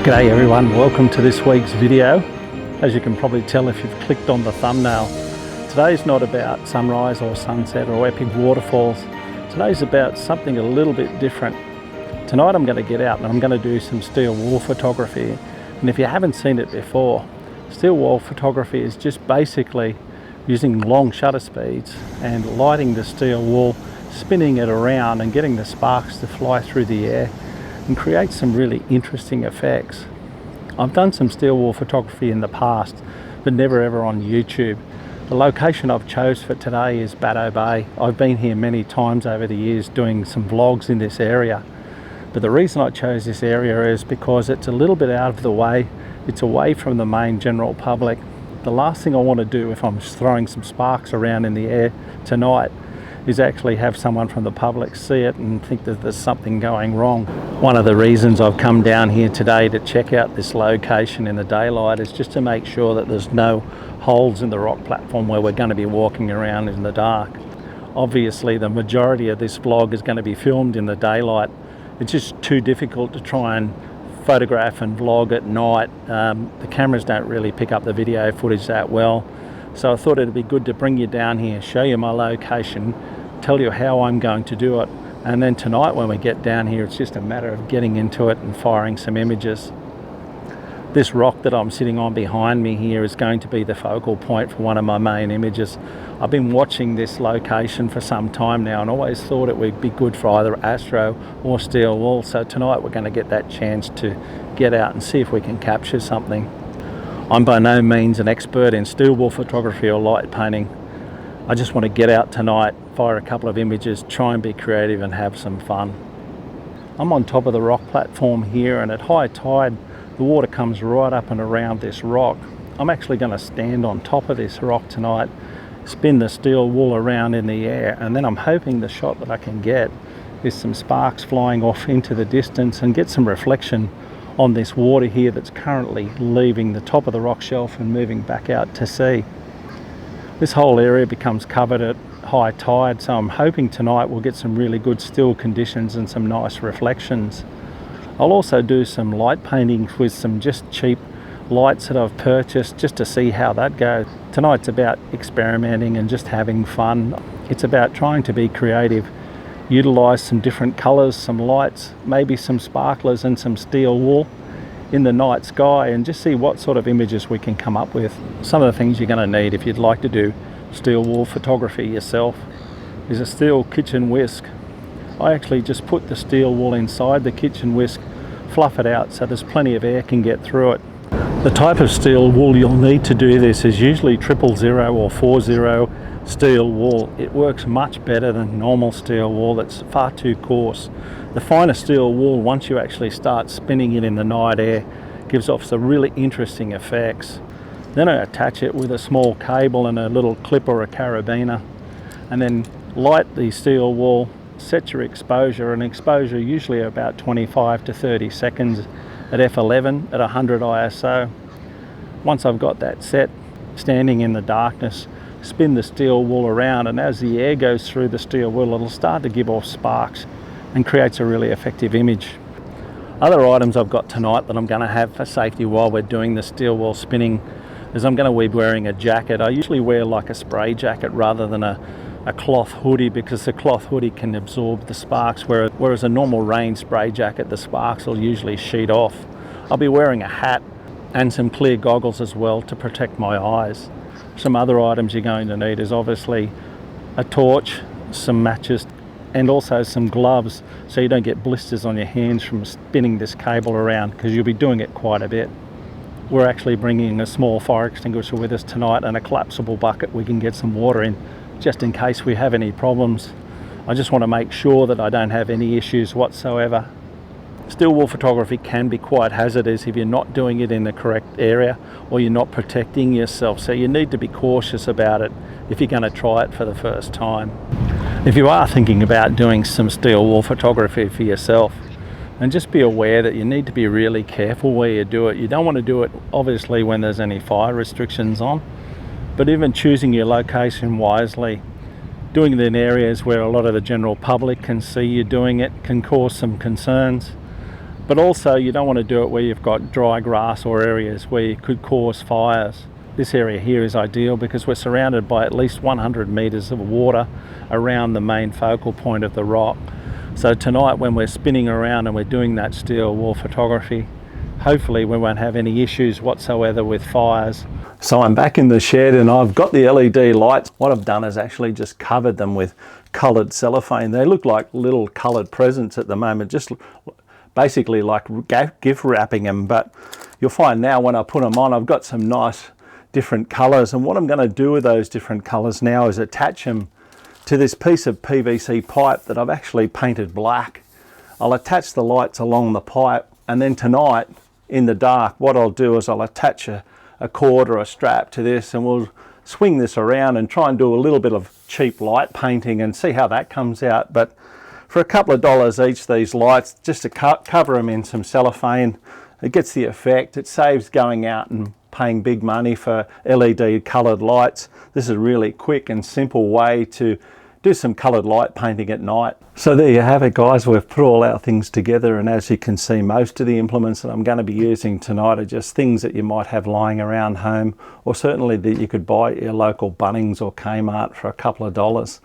G'day everyone, welcome to this week's video. As you can probably tell if you've clicked on the thumbnail, today's not about sunrise or sunset or epic waterfalls. Today's about something a little bit different. Tonight I'm going to get out and I'm going to do some steel wool photography. And if you haven't seen it before, steel wool photography is just basically using long shutter speeds and lighting the steel wool, spinning it around and getting the sparks to fly through the air and create some really interesting effects. I've done some steel wool photography in the past, but never ever on YouTube. The location I've chose for today is Byron Bay. I've been here many times over the years doing some vlogs in this area. But the reason I chose this area is because it's a little bit out of the way. It's away from the main general public. The last thing I want to do if I'm throwing some sparks around in the air tonight is actually have someone from the public see it and think that there's something going wrong. One of the reasons I've come down here today to check out this location in the daylight is just to make sure that there's no holes in the rock platform where we're going to be walking around in the dark. Obviously the majority of this vlog is going to be filmed in the daylight. It's just too difficult to try and photograph and vlog at night. The cameras don't really pick up the video footage that well. So I thought it'd be good to bring you down here, show you my location, tell you how I'm going to do it, and then tonight when we get down here it's just a matter of getting into it and firing some images. This rock that I'm sitting on behind me here is going to be the focal point for one of my main images. I've been watching this location for some time now and always thought it would be good for either astro or steel wool, so tonight we're going to get that chance to get out and see if we can capture something. I'm by no means an expert in steel wool photography or light painting. I just want to get out tonight, fire a couple of images, try and be creative and have some fun. I'm on top of the rock platform here, and at high tide the water comes right up and around this rock. I'm actually going to stand on top of this rock tonight, spin the steel wool around in the air, and then I'm hoping the shot that I can get is some sparks flying off into the distance and get some reflection on this water here that's currently leaving the top of the rock shelf and moving back out to sea. This whole area becomes covered at high tide, so I'm hoping tonight we'll get some really good still conditions and some nice reflections. I'll also do some light painting with some just cheap lights that I've purchased just to see how that goes. Tonight's about experimenting and just having fun. It's about trying to be creative, utilize some different colors, some lights, maybe some sparklers and some steel wool in the night sky, and just see what sort of images we can come up with. Some of the things you're going to need if you'd like to do steel wool photography yourself is a steel kitchen whisk. I actually just put the steel wool inside the kitchen whisk, fluff it out so there's plenty of air can get through it. The type of steel wool you'll need to do this is usually 000 or 40 steel wool. It works much better than normal steel wool that's far too coarse. The finer steel wool, once you actually start spinning it in the night air, gives off some really interesting effects. Then I attach it with a small cable and a little clip or a carabiner, and then light the steel wool, set your exposure, and exposure usually about 25 to 30 seconds at f11 at 100 ISO. Once I've got that set, standing in the darkness, spin the steel wool around, and as the air goes through the steel wool it'll start to give off sparks and creates a really effective image. Other items I've got tonight that I'm going to have for safety while we're doing the steel wool spinning is I'm going to be wearing a jacket. I usually wear like a spray jacket rather than a cloth hoodie, because the cloth hoodie can absorb the sparks, whereas a normal rain spray jacket, the sparks will usually sheet off. I'll be wearing a hat and some clear goggles as well to protect my eyes. Some other items you're going to need is obviously a torch, some matches, and also some gloves so you don't get blisters on your hands from spinning this cable around, because you'll be doing it quite a bit. We're actually bringing a small fire extinguisher with us tonight and a collapsible bucket we can get some water in, just in case we have any problems. I just want to make sure that I don't have any issues whatsoever. Steel wool photography can be quite hazardous if you're not doing it in the correct area or you're not protecting yourself, so you need to be cautious about it if you're going to try it for the first time. If you are thinking about doing some steel wool photography for yourself, and just be aware that you need to be really careful where you do it. You don't want to do it obviously when there's any fire restrictions on, but even choosing your location wisely. Doing it in areas where a lot of the general public can see you doing it can cause some concerns. But also you don't want to do it where you've got dry grass or areas where you could cause fires. This area here is ideal because we're surrounded by at least 100 meters of water around the main focal point of the rock. So tonight when we're spinning around and we're doing that steel wool photography, hopefully we won't have any issues whatsoever with fires. So I'm back in the shed and I've got the LED lights. What I've done is actually just covered them with coloured cellophane. They look like little coloured presents at the moment, just basically like gift wrapping them. But you'll find now when I put them on, I've got some nice different colours. And what I'm going to do with those different colours now is attach them to this piece of PVC pipe that I've actually painted black. I'll attach the lights along the pipe, and then tonight in the dark what I'll do is I'll attach a cord or a strap to this, and we'll swing this around and try and do a little bit of cheap light painting and see how that comes out. But for a couple of dollars each, these lights, just to cover them in some cellophane, it gets the effect. It saves going out and paying big money for LED coloured lights. This is a really quick and simple way to do some coloured light painting at night. So there you have it, guys. We've put all our things together, and as you can see, most of the implements that I'm going to be using tonight are just things that you might have lying around home, or certainly that you could buy at your local Bunnings or Kmart for a couple of dollars.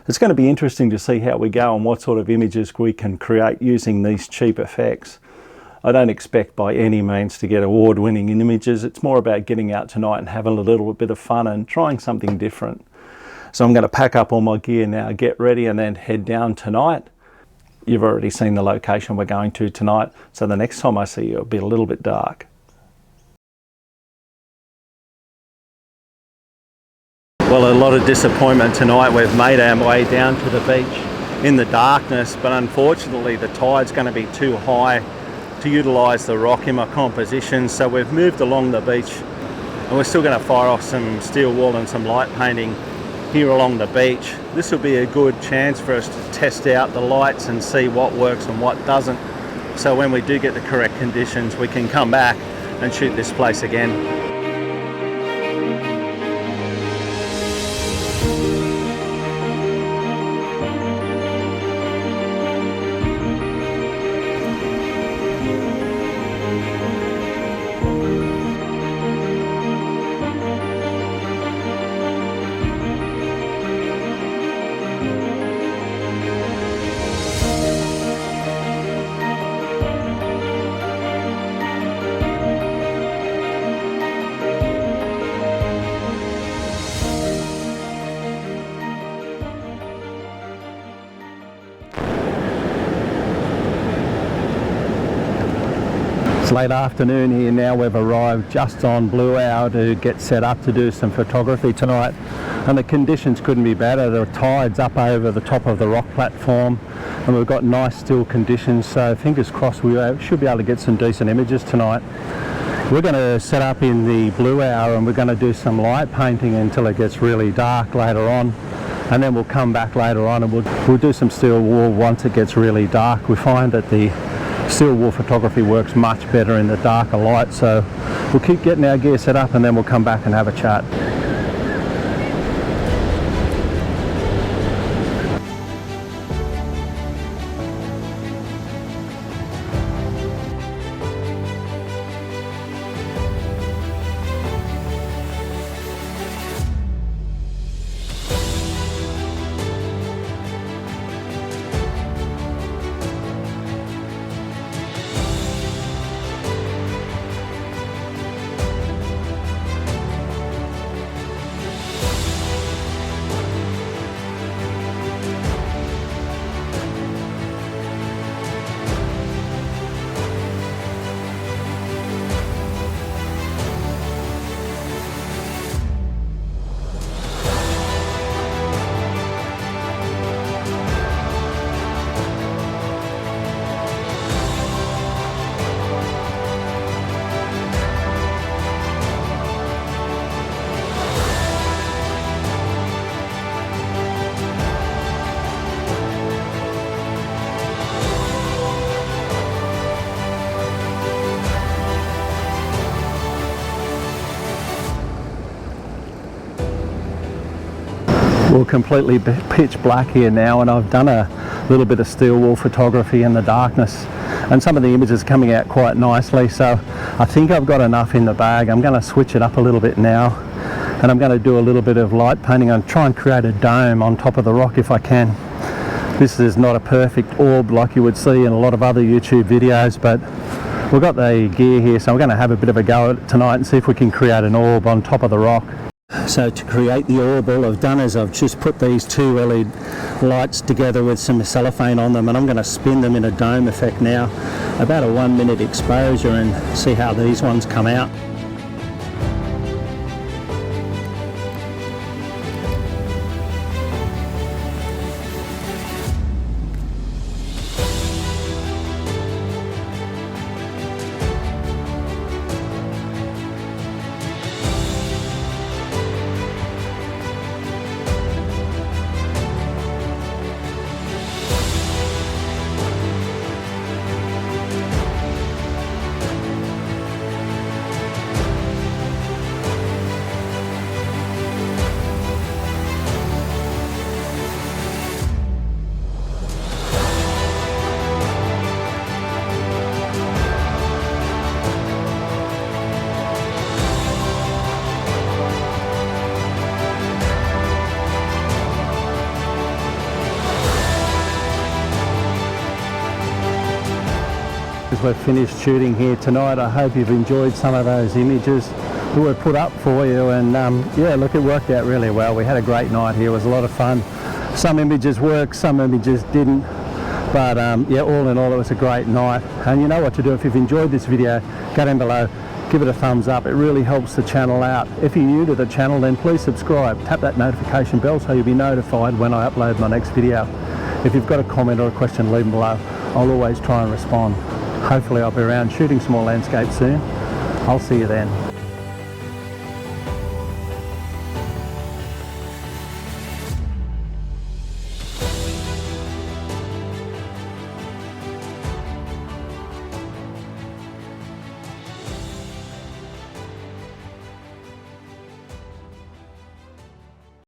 It's going to be interesting to see how we go and what sort of images we can create using these cheap effects. I don't expect by any means to get award-winning images. It's more about getting out tonight and having a little bit of fun and trying something different. So I'm going to pack up all my gear now, get ready, and then head down tonight. You've already seen the location we're going to tonight, so the next time I see you it'll be a little bit dark. Well, a lot of disappointment tonight. We've made our way down to the beach in the darkness, but unfortunately the tide's going to be too high to utilise the rock in my composition, so we've moved along the beach and we're still going to fire off some steel wool and some light painting here along the beach. This will be a good chance for us to test out the lights and see what works and what doesn't, so when we do get the correct conditions we can come back and shoot this place again. It's late afternoon here now. We've arrived just on blue hour to get set up to do some photography tonight, and the conditions couldn't be better. The tide's up over the top of the rock platform and we've got nice still conditions, so fingers crossed we should be able to get some decent images tonight. We're going to set up in the blue hour and we're going to do some light painting until it gets really dark later on, and then we'll come back later on and we'll do some steel wool once it gets really dark. We find that the steel wool photography works much better in the darker light, so we'll keep getting our gear set up and then we'll come back and have a chat. We're completely pitch black here now, and I've done a little bit of steel wool photography in the darkness, and some of the images are coming out quite nicely. So I think I've got enough in the bag. I'm going to switch it up a little bit now, and I'm going to do a little bit of light painting and try and create a dome on top of the rock if I can. This is not a perfect orb like you would see in a lot of other YouTube videos, but we've got the gear here, so we're going to have a bit of a go at it tonight and see if we can create an orb on top of the rock. So to create the orb, all I've done is I've just put these two LED lights together with some cellophane on them, and I'm going to spin them in a dome effect now, about a 1 minute exposure, and see how these ones come out. As we've finished shooting here tonight, I hope you've enjoyed some of those images that were put up for you, and yeah, look, it worked out really well. We had a great night here. It was a lot of fun. Some images worked, some images didn't, but yeah, all in all, it was a great night. And you know what to do. If you've enjoyed this video, go down below, give it a thumbs up. It really helps the channel out. If you're new to the channel, then please subscribe. Tap that notification bell so you'll be notified when I upload my next video. If you've got a comment or a question, leave them below. I'll always try and respond. Hopefully I'll be around shooting some more landscapes soon. I'll see you then.